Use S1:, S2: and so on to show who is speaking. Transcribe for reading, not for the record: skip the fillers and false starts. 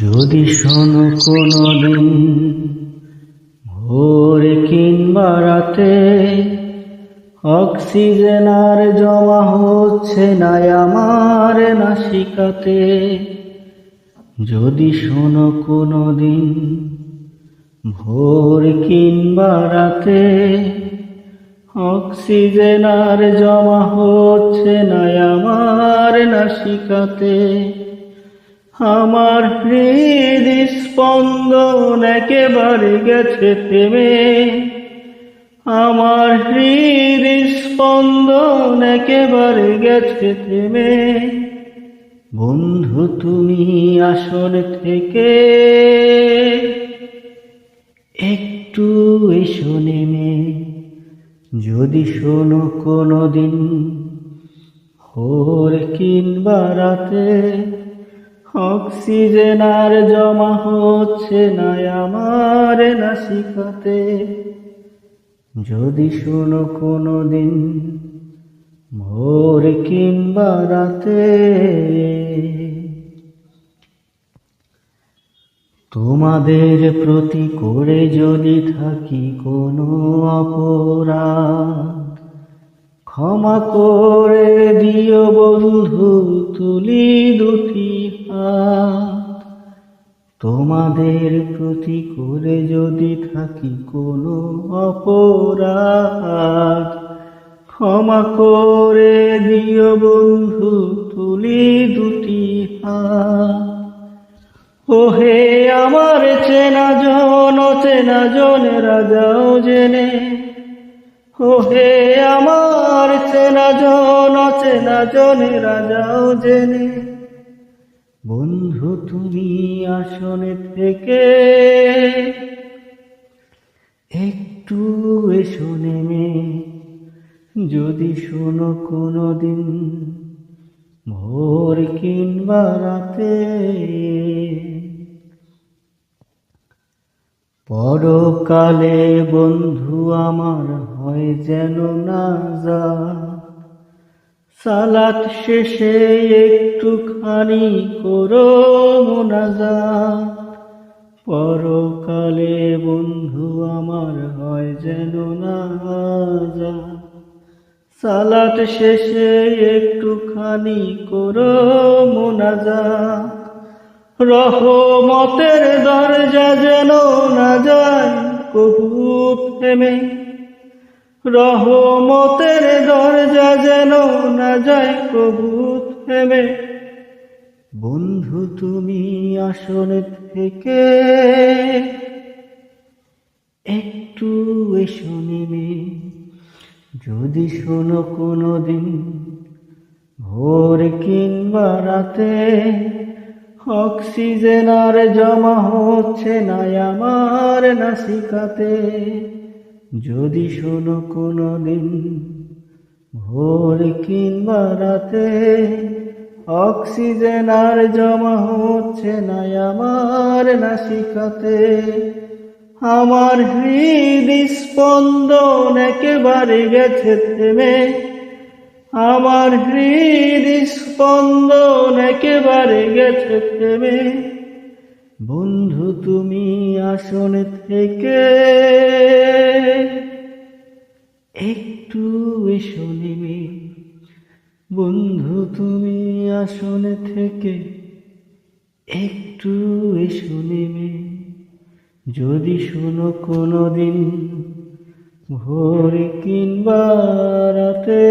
S1: যদি শোনো কোনদিন ভোরে কিংবা রাতে অক্সিজেন আর জমা হচ্ছে না আমার নাসিকাতে, যদি শোনো কোনদিন ভোর কিংবা রাতে অক্সিজেন আর জমা হচ্ছে না আমার নাসিকাতে, আমার হৃদস্পন্দন একেবারে গেছে থেমে, আমার হৃদস্পন্দন একেবারে গেছে থেমে। বন্ধু তুমি আসন থেকে একটু এসো নেমে, যদি শোনো কোনদিন ভোর কিংবা রাতে অক্সিজেন আর জমা হচ্ছে না আমার নাসিকাতে, যদি শোনো কোনদিন ভোর কিংবা রাতে। তোমাদের প্রতি করে যদি থাকি কোনো অপরাধ, ক্ষমা করে দিও বন্ধু তুলি দুটি হাত। তোমাদের প্রতি করে যদি থাকি কোনো অপরাধ, ক্ষমা করে দিও বন্ধু তুলি দুটি হাত। ওহে আমার চেনা জন অচেনা জনেরা যাও জেনে, ওহে আমার চেনা জন অচেনা জনেরা যাও জেনে। বন্ধু তুমি আসনে থেকে একটু এসো নেমে, যদি শোনো কোনদিন ভোর কিংবা রাতে। পরকালে বন্ধু আমার হয় যেন নাজাত, সালাত শেষে একটুখানি করো মুনাজাত। পরকালে বন্ধু আমার হয় যেন নাজাত, সালাত শেষে একটুখানি করো মুনাজাত। রহমতের দরজা যেন না যায় কবু থেমে, রহমতের দরজা যেন না যায় কবু থেমে। বন্ধু তুমি আসন থেকে একটু এসো নেমে, যদি শোনো কোনদিন ভোর কিংবা রাতে অক্সিজেন আর জমা হচ্ছে না আমার নাসিকাতে, যদি শোনো কোনদিন ভোর কিংবা রাতে অক্সিজেন আর জমা হচ্ছে না আমার নাসিকাতে। আমার হৃদস্পন্দন একেবারে গেছে থেমে, আমার হৃদস্পন্দন একেবারে গেছে থেমে। বন্ধু তুমি আসন থেকে একটু এসো নেমে, বন্ধু তুমি আসন থেকে একটু এসো নেমে, যদি শোনো কোনদিন ভোর কিংবা রাতে।